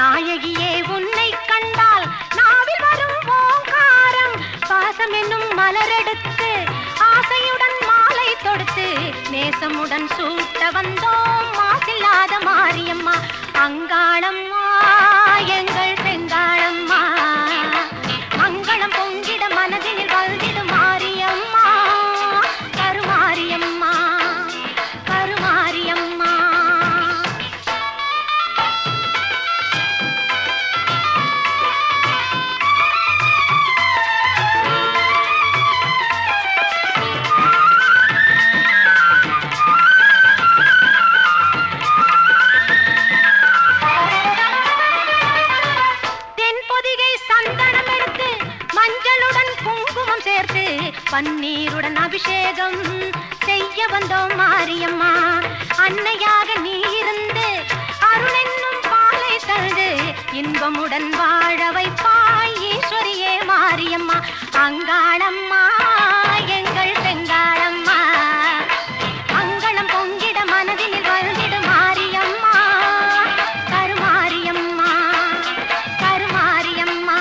நாயகியே உன்னை கண்டால் நாவில் வரும் ஓங்காரம் பாசம் என்னும் மலரெடுத்து ஆசையுடன் மாலை தொடுத்து நேசமுடன் சூட்ட வந்தோம் மாசில்லாத மாரியம்மா அங்காளம்மா எங்கள் செங்காளம்மா மங்களம் பொங்கிட மனதினில் வாழ்ந்திடும் மாரியம்மா கருமாரியம்மா கருமாரியம்மா பன்னீருடன் அபிஷேகம் செய்ய வந்தோம் மாரியம்மா அன்னையாக நீ இருந்து அருளென்னும் பாலை தந்து இன்பமுடன் வாழ வைப்பாய் ஈஸ்வரியே மாரியம்மா அங்காளம்மா எங்கள் செங்காளம்மா மங்களம் பொங்கிட மனதினில் வாழ்ந்திடும் மாரியம்மா கருமாரியம்மா கருமாரியம்மா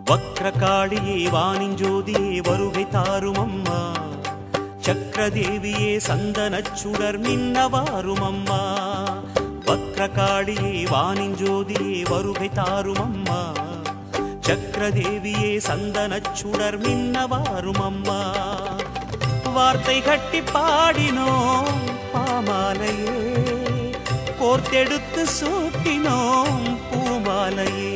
வக்ரகாளியே வானின் ஜோதியே வருகை தாரும் அம்மா சக்கரதேவியே சந்தனச்சுடர் மின்னவாரும் அம்மா வக்ரகாளியே வானின் ஜோதியே வருகை தாரும் அம்மா சக்கரதேவியே சந்தனச்சுடர் மின்னவாரும் அம்மா வார்த்தை கட்டி பாடினோம் பாமாலையே கோர்த்தெடுத்து சூட்டினோம் பூமாலையே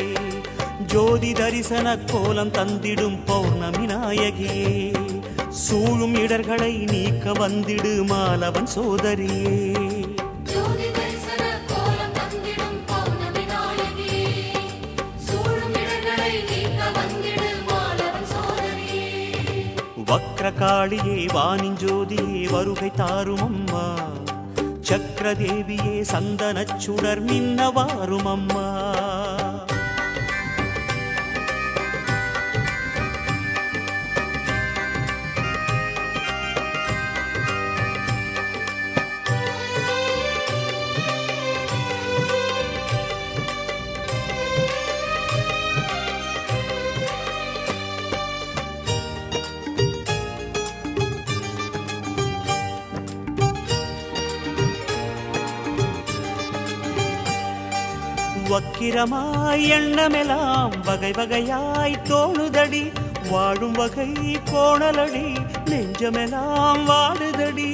ஜோதி தரிசன கோலம் தந்திடும் பௌர்ணமி நாயகியே சூழும் இடர்களை நீக்க வந்திடு மாலவன் சோதரியே ஜோதி தரிசன கோலம் தந்திடும் பௌர்ணமி நாயகியே சூழும் இடர்களை நீக்க வந்திடு மாலவன் சோதரியே வக்ரகாளியே வானின் ஜோதியே வருகை தாரும் அம்மா சக்கரதேவியே சந்தனச்சுடர் மின்னவாரும் அம்மா வக்கிரமாய் எண்ணமெல்லாம் வகை வகையாய் தோணுதடி வாழும் வகை கோணலடி நெஞ்சமெல்லாம் வாடுதடி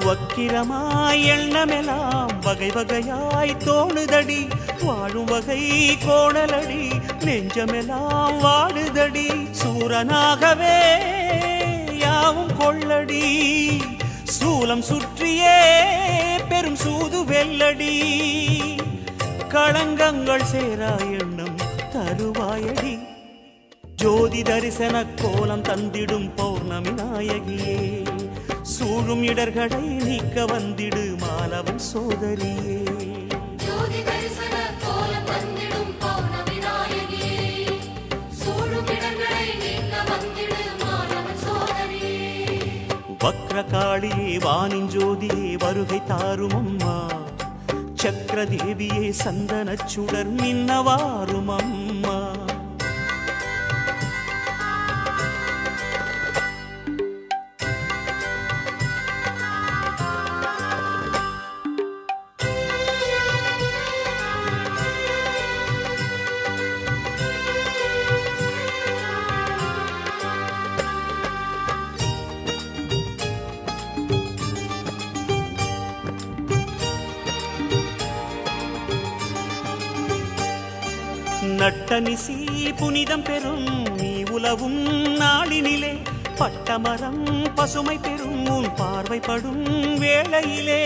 வக்கிரமாய் எண்ணமெல்லாம் வகை வகையாய் தோணுதடி வாழும் வகை கோணலடி நெஞ்சமெல்லாம் வாடுதடி சூரனாகவே யாவும் கொள்ளடி சூலம் சுற்றியே பெரும் சூது வெல்லடி களங்கங்கள் சேரா எண்ணம் தருவாயடி ஜோதி தரிசன கோலம் தந்திடும் பௌர்ணமி நாயகியே சூழும் இடர்களை நீக்க வந்திடு மாலவன் சோதரியே ஜோதி தரிசன கோலம் தந்திடும் பௌர்ணமி நாயகியே சூழும் இடர்களை நீக்க வந்திடு மாலவன் சோதரியே வக்ரகாளியே வானின் ஜோதியே வருகை தாரும் அம்மா சக்கரதேவியே சந்தனச்சுடர் மின்னவாரும் அம்மா நட்ட நட்டனிசி புனிதம் பெறும் நீ உலவும் நாளினிலே பட்டமரம் பசுமை பெறும் உன் பார்வைப்படும் வேளையிலே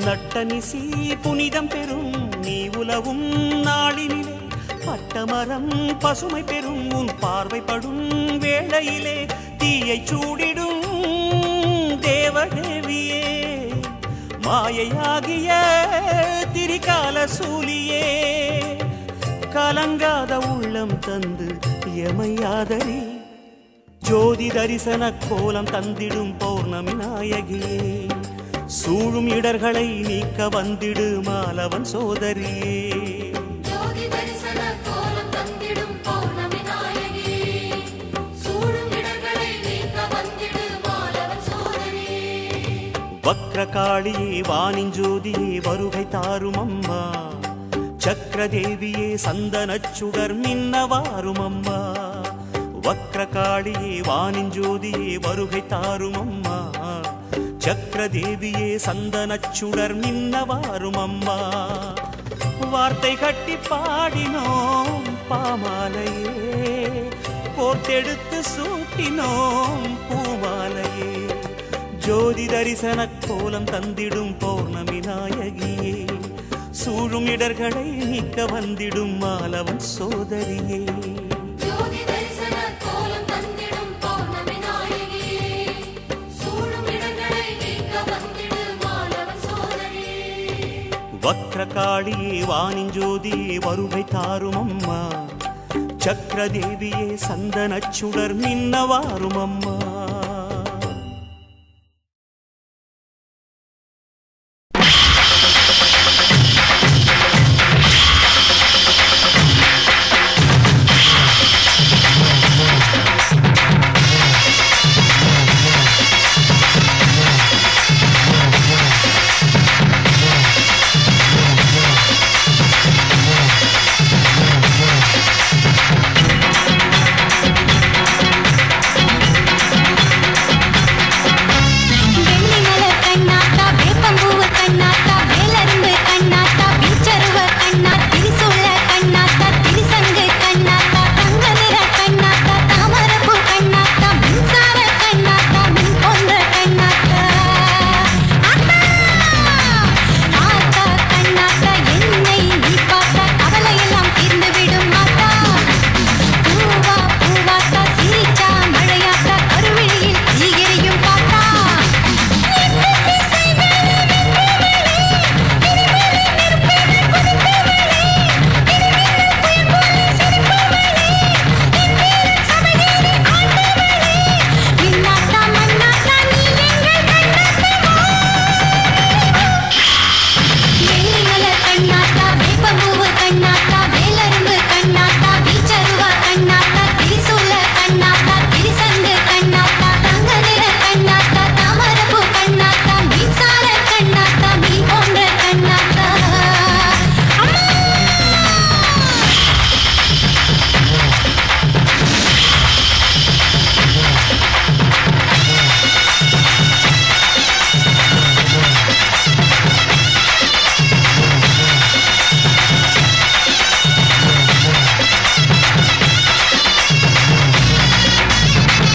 நட்டனிசி புனிதம் பெறும் நீ உலவும் நாளினிலே பட்டமரம் பசுமை பெறும் உன் பார்வைப்படும் வேளையிலே தீயை சூடிடும் தேவதேவியே மாயையாகிய திரிகால சூலியே கலங்காத உள்ளம் தந்து எமையாதரி ஜோதி தரிசன கோலம் தந்திடும் பௌர்ணமி நாயகியே சூழும் இடர்களை நீக்க வந்திடு மாலவன் சோதரியே ஜோதி தரிசன கோலம் தந்திடும் பௌர்ணமி நாயகியே சூழும் இடர்களை நீக்க வந்திடு மாலவன் சோதரியே வக்ரகாளியே வானின் ஜோதியே வருகை தாரும் அம்மா சக்கரதேவியே சந்தனச் சுடர் மின்னவாரும் அம்மா வக்ரகாளியே வானின் ஜோதியே வருகை தாரும் அம்மா சக்கரதேவியே சந்தனச் சுடர் மின்னவாரும் அம்மா வார்த்தை கட்டி பாடினோம் பாமாலையே கோர்த்தெடுத்து சூட்டினோம் பூமாலையே ஜோதி தரிசன கோலம் தந்திடும் பௌர்ணமி நாயகியே சூழும் இடர்களை நீக்க வந்திடும் மாலவன் சோதரியே ஜோதி தரிசன கோலம் தந்திடும் பௌர்ணமி நாயகியே சூழும் இடர்களை நீக்க வந்திடு மாலவன் சோதரியே வக்ரகாளியே வானின் ஜோதியே வருகை தாரும் அம்மா சக்கரதேவியே சந்தனச் சுடர் மின்னவாரும் அம்மா